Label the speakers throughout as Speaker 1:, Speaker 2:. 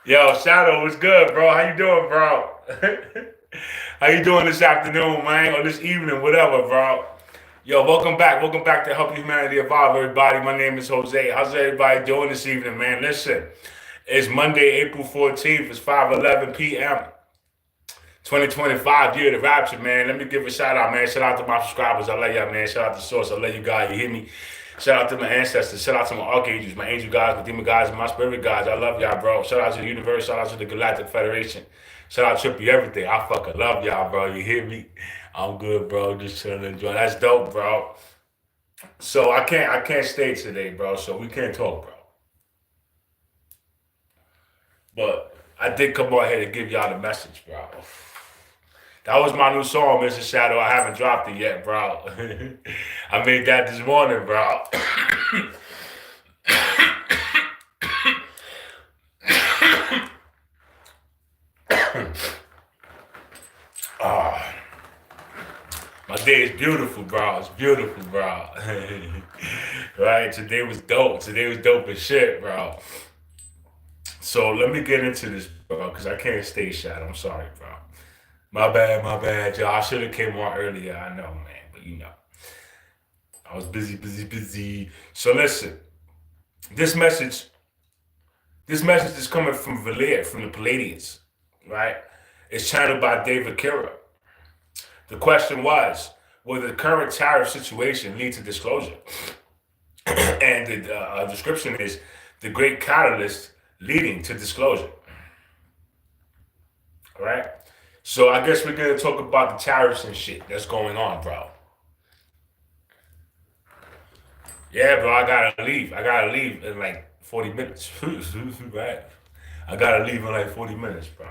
Speaker 1: Yo, Shadow, what's good, bro? How you doing, bro? How you doing this afternoon, man, or this evening, whatever, bro? Yo, welcome back. Welcome back to Helping Humanity Evolve, everybody. My name is Jose. How's everybody doing this evening, man? Listen, it's Monday, April 14th. It's 5:11 p.m. 2025, year of the rapture, man. Let me give a shout out, man. Shout out to my subscribers. I love y'all, man. Shout out to Source. I love you guys. You hear me? Shout out to my ancestors. Shout out to my archangels, my angel guys, my demon guys, and my spirit guys. I love y'all, bro. Shout out to the universe. Shout out to the Galactic Federation. Shout out to Trippy Everything. I fucking love y'all, bro. You hear me? I'm good, bro. Just chilling, enjoying. That's dope, bro. So I can't stay today, bro. So we can't talk, bro. But I did come on here to give y'all the message, bro. That was my new song, Mr. Shadow. I haven't dropped it yet, bro. I made that this morning, bro. My day is beautiful, bro. It's beautiful, bro. Right? Today was dope. Today was dope as shit, bro. So let me get into this, bro, because I can't stay Shadow. I'm sorry, bro. My bad, y'all. I should have came on earlier. I know, man, but you know, I was busy. So listen, this message is coming from Valir, from the Palladians, right? It's channeled by David Kira. The question was, will the current tariff situation lead to disclosure? And the description is the great catalyst leading to disclosure. All right? So I guess we're going to talk about the tariffs and shit that's going on, bro. Yeah, bro, I gotta leave. I gotta leave in like 40 minutes. Right? I gotta leave in like 40 minutes, bro.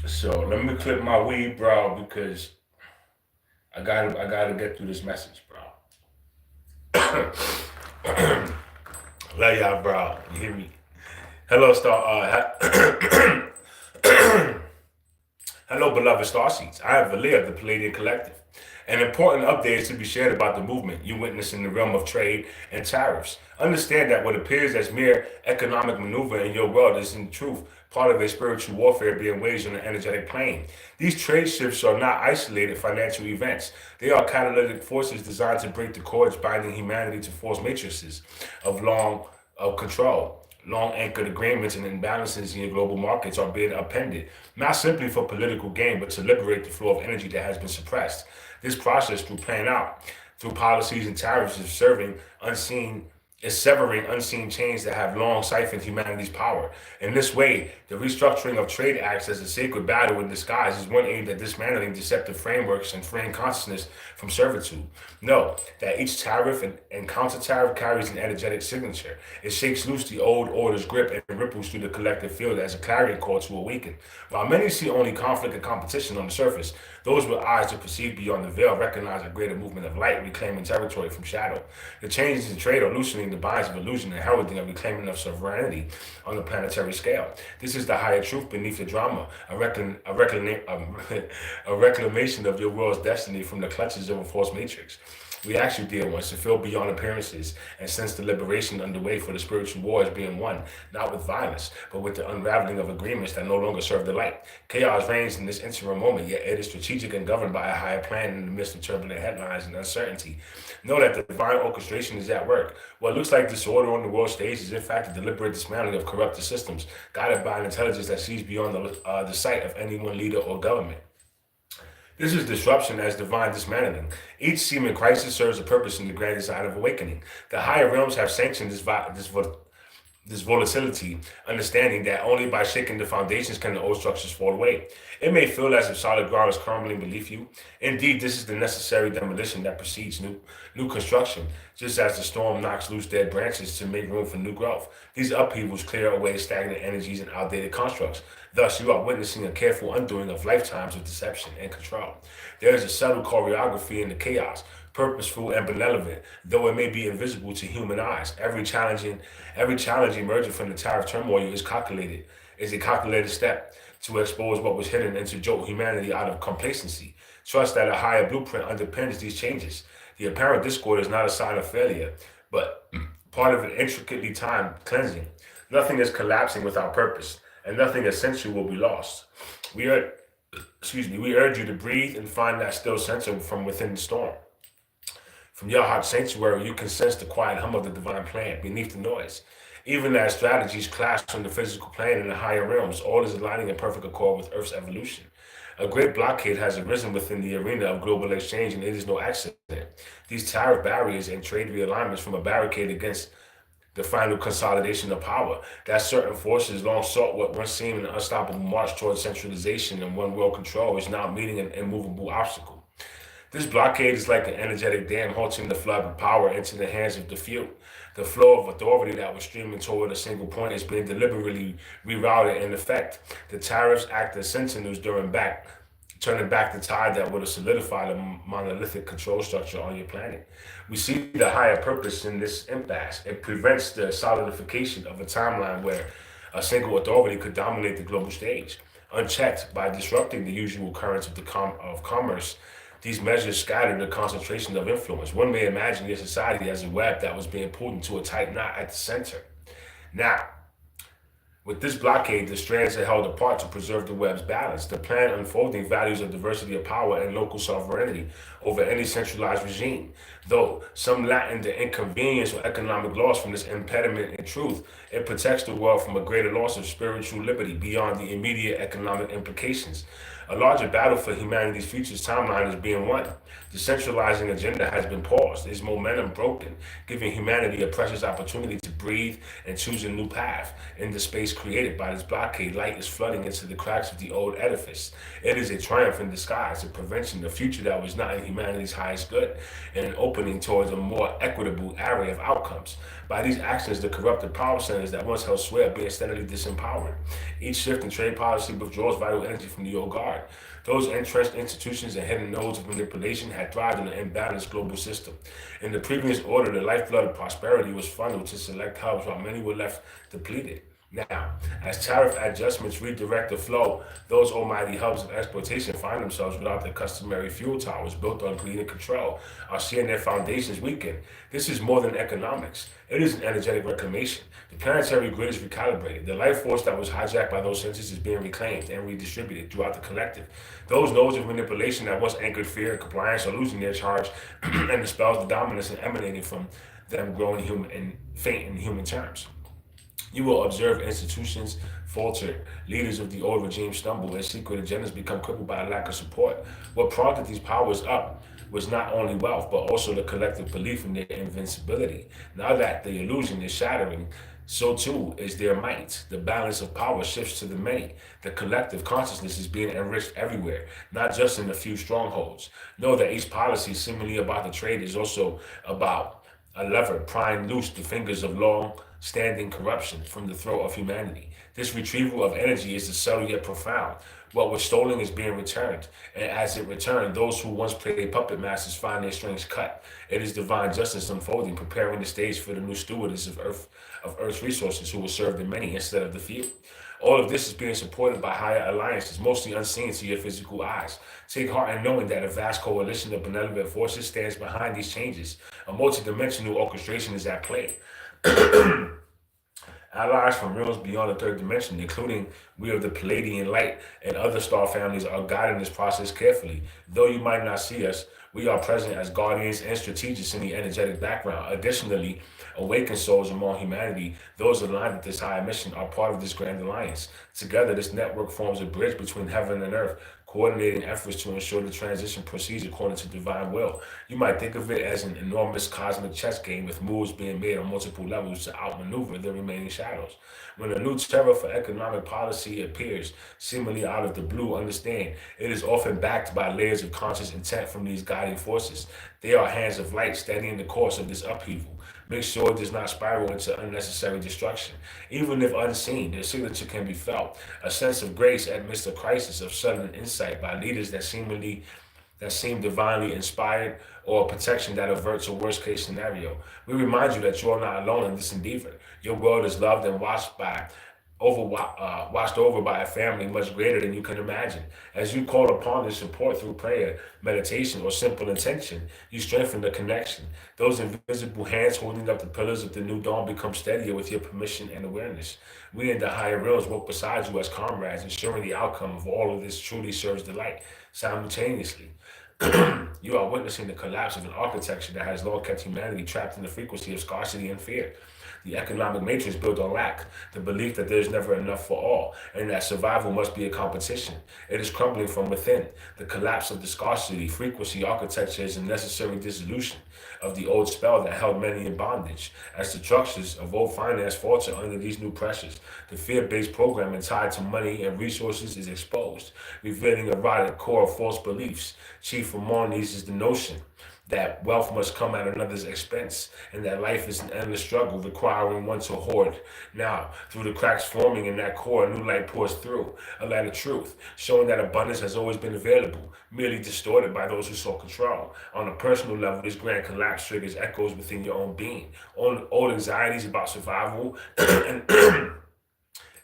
Speaker 1: So let me clip my weed, bro, because I gotta get through this message, bro. Love y'all, bro. You hear me? Hello, Hello, beloved starseeds. I am Valia of the Palladian Collective. An important update is to be shared about the movement you witness in the realm of trade and tariffs. Understand that what appears as mere economic maneuver in your world is in truth part of a spiritual warfare being waged on the energetic plane. These trade shifts are not isolated financial events. They are catalytic forces designed to break the cords binding humanity to false matrices of control. Long anchored agreements and imbalances in your global markets are being appended, not simply for political gain, but to liberate the flow of energy that has been suppressed. This process, through playing out through policies and tariffs, is severing unseen chains that have long siphoned humanity's power. In this way, the restructuring of trade acts as a sacred battle in disguise is one aimed at dismantling deceptive frameworks and freeing consciousness from servitude. Know that each tariff and counter-tariff carries an energetic signature. It shakes loose the old order's grip and ripples through the collective field as a clarion call to awaken. While many see only conflict and competition on the surface, those with eyes to perceive beyond the veil recognize a greater movement of light reclaiming territory from shadow. The changes in trade are loosening the binds of illusion and heralding a reclaiming of sovereignty on the planetary scale. This is the higher truth beneath the drama, a reclamation of your world's destiny from the clutches of a false matrix. We ask you, dear ones, to feel beyond appearances and sense the liberation underway, for the spiritual war is being won, not with violence, but with the unraveling of agreements that no longer serve the light. Chaos reigns in this interim moment, yet it is strategic and governed by a higher plan in the midst of turbulent headlines and uncertainty. Know that the divine orchestration is at work. What looks like disorder on the world stage is in fact a deliberate dismantling of corrupted systems, guided by an intelligence that sees beyond the sight of any one leader or government. This is disruption as divine dismantling. Each seeming crisis serves a purpose in the grand design of awakening. The higher realms have sanctioned this volatility, understanding that only by shaking the foundations can the old structures fall away. It may feel as if solid ground is crumbling beneath you. Indeed, this is the necessary demolition that precedes new construction, just as the storm knocks loose dead branches to make room for new growth. These upheavals clear away stagnant energies and outdated constructs. Thus, you are witnessing a careful undoing of lifetimes of deception and control. There is a subtle choreography in the chaos, purposeful and benevolent, though it may be invisible to human eyes. Every challenge emerging from the tariff turmoil is a calculated step to expose what was hidden and to jolt humanity out of complacency. Trust that a higher blueprint underpins these changes. The apparent discord is not a sign of failure, but part of an intricately timed cleansing. Nothing is collapsing without purpose, and nothing essential will be lost. We are, we urge you to breathe and find that still center from within the storm. From your heart sanctuary, you can sense the quiet hum of the divine plan beneath the noise. Even as strategies clash on the physical plane and the higher realms, all is aligning in perfect accord with Earth's evolution. A great blockade has arisen within the arena of global exchange, and it is no accident. These tariff barriers and trade realignments from a barricade against the final consolidation of power. That certain forces long sought what once seemed an unstoppable march towards centralization and one world control is now meeting an immovable obstacle. This blockade is like an energetic dam halting the flood of power into the hands of the few. The flow of authority that was streaming toward a single point is being deliberately rerouted in effect. The tariffs act as sentinels turning back the tide that would have solidified a monolithic control structure on your planet. We see the higher purpose in this impasse. It prevents the solidification of a timeline where a single authority could dominate the global stage. Unchecked by disrupting the usual currents of commerce, these measures scatter the concentration of influence. One may imagine your society as a web that was being pulled into a tight knot at the center. Now, with this blockade, the strands are held apart to preserve the web's balance. The plan unfolding values of diversity of power and local sovereignty over any centralized regime. Though some lack the inconvenience or economic loss from this impediment, in truth, it protects the world from a greater loss of spiritual liberty beyond the immediate economic implications. A larger battle for humanity's future's timeline is being won. The centralizing agenda has been paused, its momentum broken, giving humanity a precious opportunity to breathe and choose a new path. In the space created by this blockade, light is flooding into the cracks of the old edifice. It is a triumph in disguise, a prevention of future that was not in humanity's highest good, and an opening towards a more equitable array of outcomes. By these actions, the corrupted power centers that once held sway are being steadily disempowered. Each shift in trade policy withdraws vital energy from the old guard. Those entrenched institutions and hidden nodes of manipulation had thrived in an imbalanced global system. In the previous order, the lifeblood of prosperity was funneled to select hubs while many were left depleted. Now, as tariff adjustments redirect the flow, those almighty hubs of exploitation find themselves without their customary fuel towers built on greed and control, are seeing their foundations weaken. This is more than economics. It is an energetic reclamation. The planetary grid is recalibrated. The life force that was hijacked by those senses is being reclaimed and redistributed throughout the collective. Those nodes of manipulation that once anchored fear and compliance are losing their charge, and the spells of dominance and emanating from them growing human and faint in human terms. You will observe institutions falter, leaders of the old regime stumble, and secret agendas become crippled by a lack of support. What prompted these powers up was not only wealth, but also the collective belief in their invincibility. Now that the illusion is shattering, so too is their might. The balance of power shifts to the many. The collective consciousness is being enriched everywhere, not just in a few strongholds. Know that each policy, seemingly about the trade, is also about a lever prying loose the fingers of long-standing corruption from the throat of humanity. This retrieval of energy is subtle yet profound. What was stolen is being returned, and as it returned, those who once played puppet masters find their strings cut. It is divine justice unfolding, preparing the stage for the new stewardess of Earth's resources, who will serve the many instead of the few. All of this is being supported by higher alliances, mostly unseen to your physical eyes. Take heart in knowing that a vast coalition of benevolent forces stands behind these changes. A multidimensional orchestration is at play. Allies from realms beyond the third dimension, including we of the Palladian light and other star families, are guiding this process carefully. Though you might not see us, we are present as guardians and strategists in the energetic background. Additionally, awakened souls among humanity, those aligned with this higher mission, are part of this grand alliance. Together, this network forms a bridge between heaven and earth, coordinating efforts to ensure the transition proceeds according to divine will. You might think of it as an enormous cosmic chess game with moves being made on multiple levels to outmaneuver the remaining shadows. When a new terror for economic policy appears, seemingly out of the blue, understand it is often backed by layers of conscious intent from these guiding forces. They are hands of light steadying the course of this upheaval. Make sure it does not spiral into unnecessary destruction. Even if unseen, their signature can be felt. A sense of grace amidst a crisis, of sudden insight by leaders that seem divinely inspired, or protection that averts a worst case scenario. We remind you that you are not alone in this endeavor. Your world is loved and watched over by a family much greater than you can imagine. As you call upon this support through prayer, meditation, or simple intention, you strengthen the connection. Those invisible hands holding up the pillars of the new dawn become steadier with your permission and awareness. We in the higher realms walk beside you as comrades, ensuring the outcome of all of this truly serves the light. Simultaneously, you are witnessing the collapse of an architecture that has long kept humanity trapped in the frequency of scarcity and fear. The economic matrix built on lack, the belief that there's never enough for all, and that survival must be a competition. It is crumbling from within. The collapse of the scarcity frequency architecture is a necessary dissolution of the old spell that held many in bondage. As the structures of old finance falter under these new pressures, the fear-based programming tied to money and resources is exposed, revealing a rotted core of false beliefs. Chief among these is the notion that wealth must come at another's expense, and that life is an endless struggle requiring one to hoard. Now, through the cracks forming in that core, a new light pours through, a light of truth, showing that abundance has always been available, merely distorted by those who sought control. On a personal level, this grand collapse triggers echoes within your own being. Old anxieties about survival and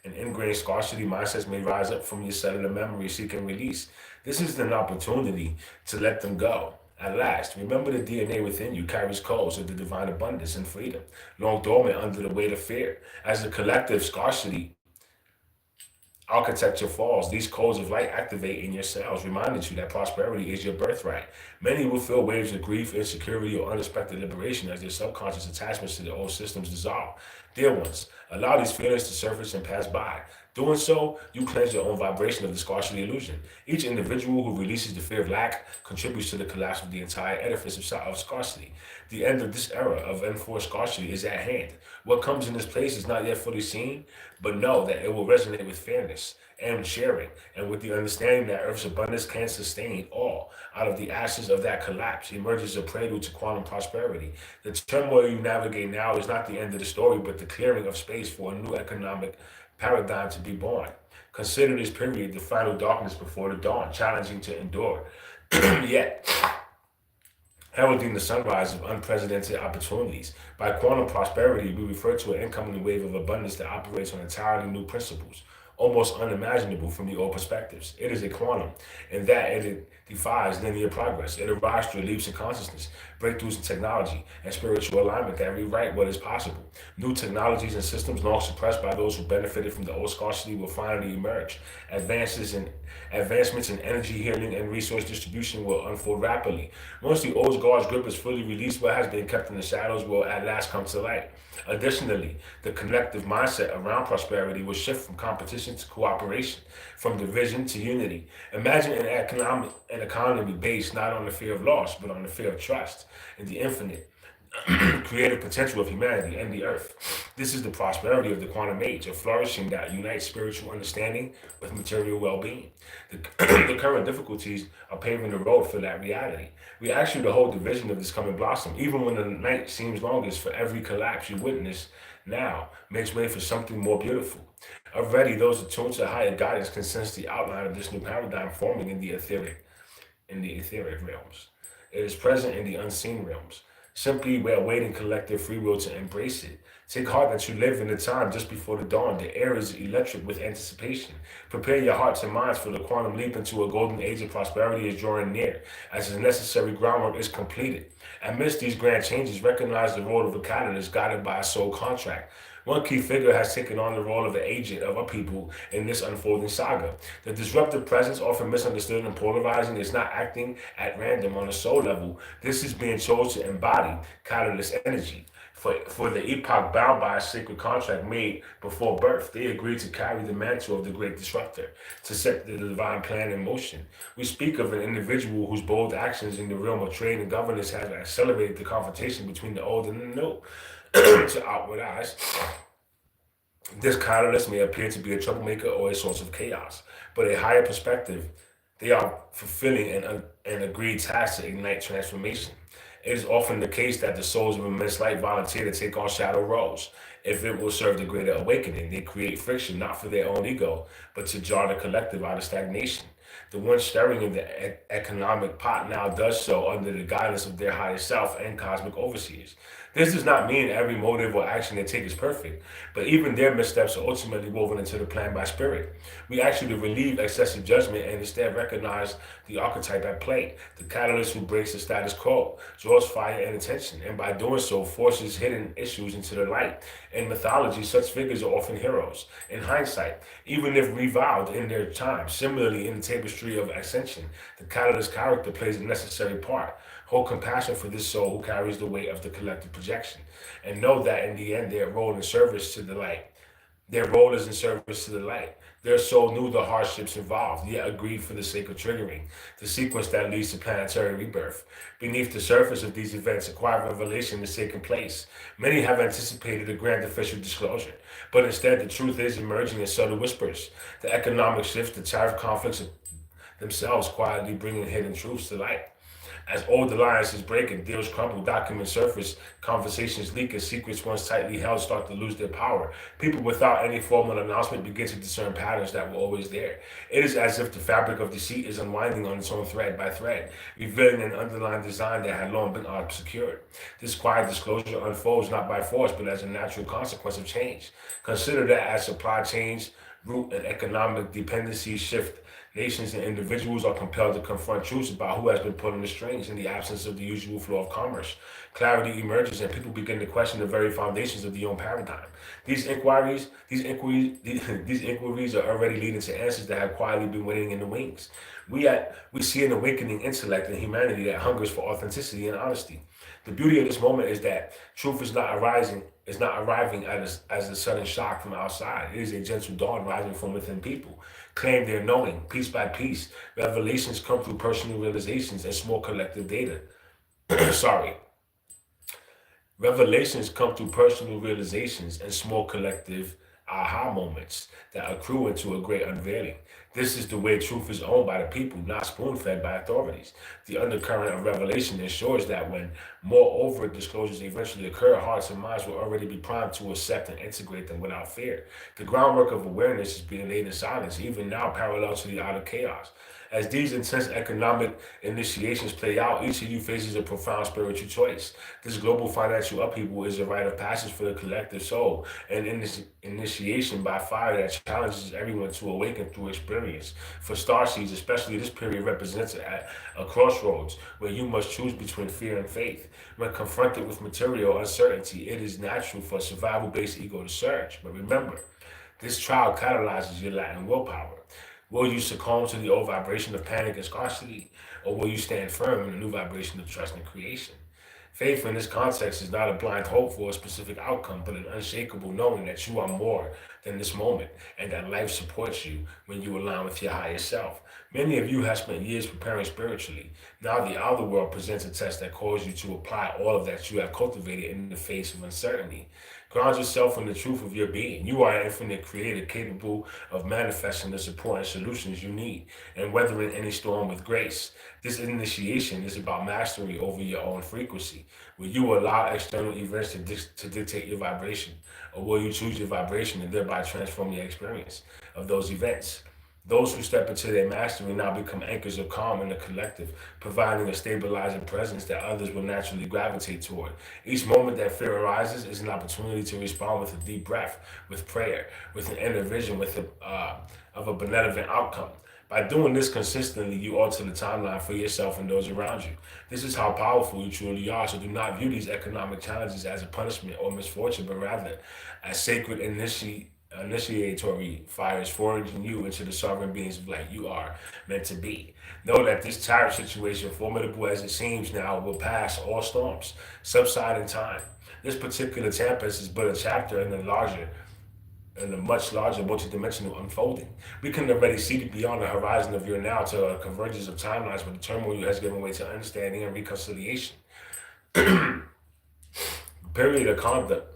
Speaker 1: and ingrained scarcity mindsets may rise up from your cellular memory seeking release. This is an opportunity to let them go. At last, remember the DNA within you carries codes of the divine abundance and freedom, long dormant under the weight of fear. As the collective scarcity architecture falls, these codes of light activate in your cells, reminding you that prosperity is your birthright. Many will feel waves of grief, insecurity, or unexpected liberation as their subconscious attachments to the old systems dissolve. Dear ones, allow these feelings to surface and pass by. Doing so, you cleanse your own vibration of the scarcity illusion. Each individual who releases the fear of lack contributes to the collapse of the entire edifice of scarcity. The end of this era of enforced scarcity is at hand. What comes in this place is not yet fully seen, but know that it will resonate with fairness and sharing, and with the understanding that Earth's abundance can sustain all. Out of the ashes of that collapse emerges a prelude to quantum prosperity. The turmoil you navigate now is not the end of the story, but the clearing of space for a new economic paradigm to be born. Consider this period the final darkness before the dawn, challenging to endure. Yet, heralding the sunrise of unprecedented opportunities. By quantum prosperity, we refer to an incoming wave of abundance that operates on entirely new principles, almost unimaginable from the old perspectives. It is a quantum, in that it defies linear progress. It arrives through leaps in consciousness, breakthroughs in technology, and spiritual alignment that rewrite what is possible. New technologies and systems long suppressed by those who benefited from the old scarcity will finally emerge. Advancements in energy healing and resource distribution will unfold rapidly. Once the old guard's grip is fully released, what has been kept in the shadows will at last come to light. Additionally, the collective mindset around prosperity will shift from competition to cooperation, from division to unity. Imagine an economy based not on the fear of loss, but on the fear of trust in the infinite creative potential of humanity and the earth. This is the prosperity of the quantum age, a flourishing that unites spiritual understanding with material well-being. The, the current difficulties are paving the road for that reality. We ask you to hold the vision of this coming blossom, even when the night seems longest. For every collapse you witness now makes way for something more beautiful. Already, those attuned to higher guidance can sense the outline of this new paradigm forming in the etheric realms. It is present in the unseen realms. Simply, we're awaiting collective free will to embrace it. Take heart that you live in the time just before the dawn. The air is electric with anticipation. Prepare your hearts and minds for the quantum leap into a golden age of prosperity is drawing near, as the necessary groundwork is completed. Amidst these grand changes, recognize the role of a catalyst guided by a soul contract. One key figure has taken on the role of an agent of a people in this unfolding saga. The disruptive presence, often misunderstood and polarizing, is not acting at random on a soul level. This is being chosen to embody catalyst energy. For the epoch bound by a sacred contract made before birth, they agreed to carry the mantle of the great disruptor, to set the divine plan in motion. We speak of an individual whose bold actions in the realm of trade and governance have accelerated the confrontation between the old and the new. To outward eyes, this catalyst may appear to be a troublemaker or a source of chaos, but a higher perspective, they are fulfilling an agreed task to ignite transformation. It is often the case that the souls of immense light volunteer to take on shadow roles. If it will serve the greater awakening, they create friction not for their own ego, but to jar the collective out of stagnation. The one stirring in the economic pot now does so under the guidance of their higher self and cosmic overseers. This does not mean every motive or action they take is perfect, but even their missteps are ultimately woven into the plan by spirit. We actually relieve excessive judgment and instead recognize the archetype at play, the catalyst who breaks the status quo, draws fire and attention, and by doing so forces hidden issues into the light. In mythology, such figures are often heroes. In hindsight, even if reviled in their time, similarly in the tapestry of ascension, the catalyst character plays a necessary part. Hold compassion for this soul who carries the weight of the collective projection, and know that in the end their role is in service to the light. Their soul knew the hardships involved, yet agreed for the sake of triggering the sequence that leads to planetary rebirth. Beneath the surface of these events, a quiet revelation is taking place. Many have anticipated a grand official disclosure, but instead the truth is emerging in subtle whispers. The economic shifts, the tariff conflicts themselves quietly bringing hidden truths to light. As old alliances break and deals crumble, documents surface, conversations leak, and secrets once tightly held start to lose their power. People without any formal announcement begin to discern patterns that were always there. It is as if the fabric of deceit is unwinding on its own thread by thread, revealing an underlying design that had long been obscured. This quiet disclosure unfolds not by force, but as a natural consequence of change. Consider that as supply chains, root and economic dependencies shift, nations and individuals are compelled to confront truths about who has been pulling the strings in the absence of the usual flow of commerce. Clarity emerges and people begin to question the very foundations of the own paradigm. These inquiries are already leading to answers that have quietly been waiting in the wings. We see an awakening intellect in humanity that hungers for authenticity and honesty. The beauty of this moment is that truth is not arriving as a sudden shock from outside. It is a gentle dawn rising from within people. Claim their knowing, piece by piece. Revelations come through personal realizations and small collective data. Sorry. Revelations come through personal realizations and small collective aha moments that accrue into a great unveiling. This is the way truth is owned by the people, not spoon fed by authorities. The undercurrent of revelation ensures that when more overt disclosures eventually occur, hearts and minds will already be primed to accept and integrate them without fear. The groundwork of awareness is being laid in silence, even now parallel to the outer chaos. As these intense economic initiations play out, each of you faces a profound spiritual choice. This global financial upheaval is a rite of passage for the collective soul, an initiation by fire that challenges everyone to awaken through experience. For starseeds, especially, this period represents a crossroads where you must choose between fear and faith. When confronted with material uncertainty, it is natural for a survival-based ego to surge. But remember, this trial catalyzes your latent willpower. Will you succumb to the old vibration of panic and scarcity, or will you stand firm in the new vibration of trust and creation? Faith in this context is not a blind hope for a specific outcome, but an unshakable knowing that you are more than this moment and that life supports you when you align with your higher self. Many of you have spent years preparing spiritually. Now the outer world presents a test that calls you to apply all of that you have cultivated in the face of uncertainty. Ground yourself in the truth of your being. You are an infinite creator capable of manifesting the support and solutions you need and weathering any storm with grace. This initiation is about mastery over your own frequency. Will you allow external events to dictate your vibration? Or will you choose your vibration and thereby transform your experience of those events? Those who step into their mastery now become anchors of calm in the collective, providing a stabilizing presence that others will naturally gravitate toward. Each moment that fear arises is an opportunity to respond with a deep breath, with prayer, with an inner vision, of a benevolent outcome. By doing this consistently, you alter the timeline for yourself and those around you. This is how powerful you truly are. So do not view these economic challenges as a punishment or misfortune, but rather as sacred initiatory fires forging you into the sovereign beings of light you are meant to be. Know that this tariff situation, formidable as it seems now, will pass all storms, subside in time. This particular tempest is but a chapter in a much larger multidimensional unfolding. We can already see beyond the horizon of your now to a convergence of timelines where the turmoil has given way to understanding and reconciliation. Period of conduct.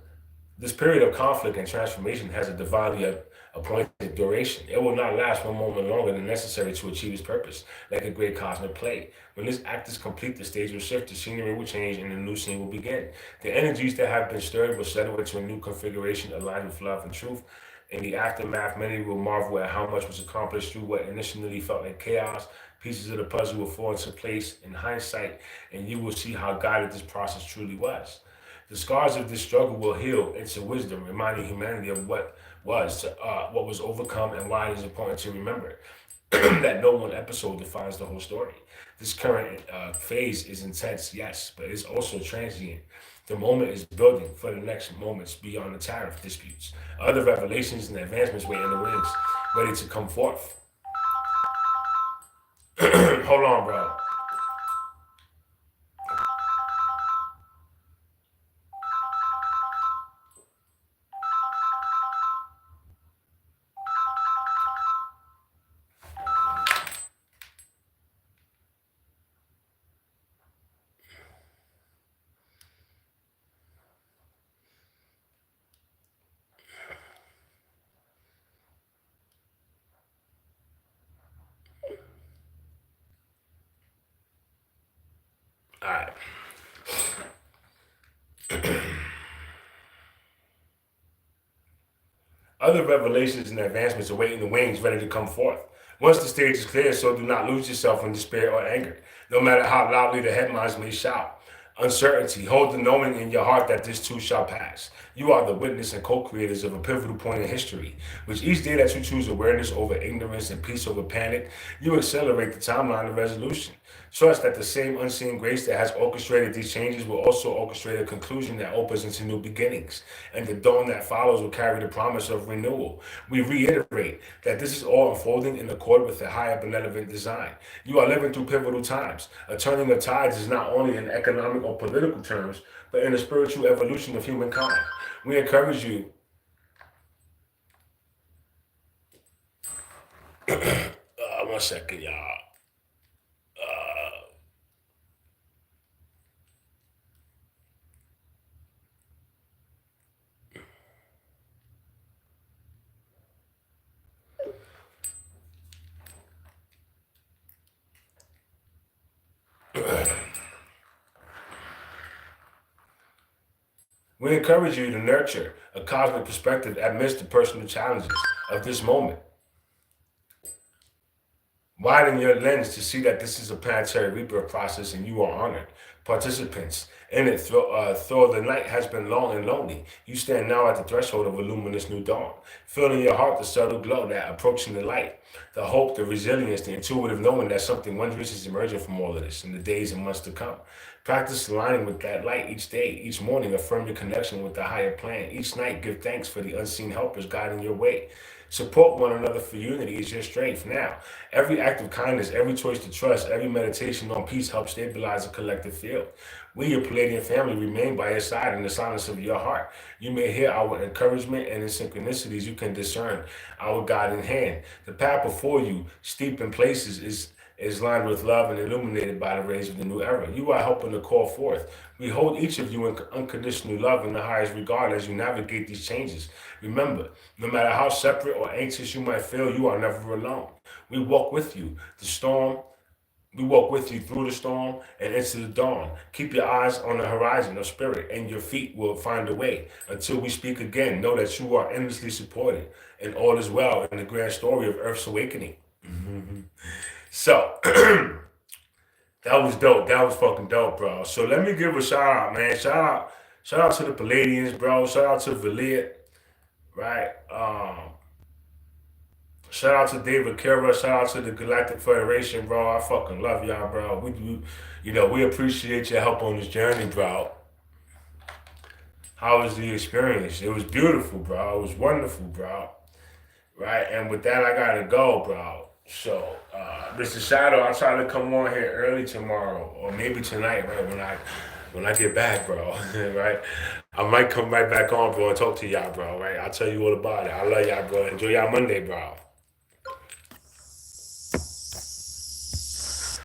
Speaker 1: This period of conflict and transformation has a divinely appointed duration. It will not last one moment longer than necessary to achieve its purpose, like a great cosmic play. When this act is complete, the stage will shift, the scenery will change, and a new scene will begin. The energies that have been stirred will settle into a new configuration aligned with love and truth. In the aftermath, many will marvel at how much was accomplished through what initially felt like chaos. Pieces of the puzzle will fall into place in hindsight, and you will see how guided this process truly was. The scars of this struggle will heal into wisdom, reminding humanity of what was overcome, and why it is important to remember that no one episode defines the whole story. This current phase is intense, yes, but it's also transient. The moment is building for the next moments beyond the tariff disputes. Other revelations and advancements wait in the wings, ready to come forth. Hold on, bro. All right. Other revelations and advancements await in the wings, ready to come forth. Once the stage is clear, so do not lose yourself in despair or anger, no matter how loudly the headlines may shout. Uncertainty, hold the knowing in your heart that this too shall pass. You are the witness and co-creators of a pivotal point in history, which each day that you choose awareness over ignorance and peace over panic, you accelerate the timeline of resolution. Trust that the same unseen grace that has orchestrated these changes will also orchestrate a conclusion that opens into new beginnings, and the dawn that follows will carry the promise of renewal. We reiterate that this is all unfolding in accord with the higher benevolent design. You are living through pivotal times. A turning of tides is not only in economic or political terms, but in the spiritual evolution of humankind. We encourage you. 1 second, y'all. We encourage you to nurture a cosmic perspective amidst the personal challenges of this moment. Widen your lens to see that this is a planetary rebirth process and you are honored. Participants in it, though the night has been long and lonely, you stand now at the threshold of a luminous new dawn. Feel in your heart the subtle glow that approaching the light, the hope, the resilience, the intuitive knowing that something wondrous is emerging from all of this in the days and months to come. Practice aligning with that light each day, each morning, affirm your connection with the higher plan. Each night, give thanks for the unseen helpers guiding your way. Support one another for unity is your strength. Now, every act of kindness, every choice to trust, every meditation on peace helps stabilize a collective field. We, your Palladian family, remain by your side in the silence of your heart. You may hear our encouragement, and in synchronicities, you can discern our guiding hand. The path before you, steep in places, is lined with love and illuminated by the rays of the new era. You are helping to call forth. We hold each of you in unconditional love and the highest regard as you navigate these changes. Remember, no matter how separate or anxious you might feel, you are never alone. We walk with you. The storm We walk with you through the storm and into the dawn. Keep your eyes on the horizon of spirit, and your feet will find a way. Until we speak again, know that you are endlessly supported, and all is well in the grand story of Earth's awakening. So, that was dope. That was fucking dope, bro. So let me give a shout out, man. Shout out to the Palladians, bro. Shout out to Valit, right? Shout out to David Kara. Shout out to the Galactic Federation, bro. I fucking love y'all, bro. We appreciate your help on this journey, bro. How was the experience? It was beautiful, bro. It was wonderful, bro. Right, and with that, I gotta go, bro. So, Mr. Shadow, I'll try to come on here early tomorrow, or maybe tonight, right when I get back, bro. Right, I might come right back on, bro, and talk to y'all, bro. Right, I'll tell you all about it. I love y'all, bro. Enjoy y'all Monday, bro.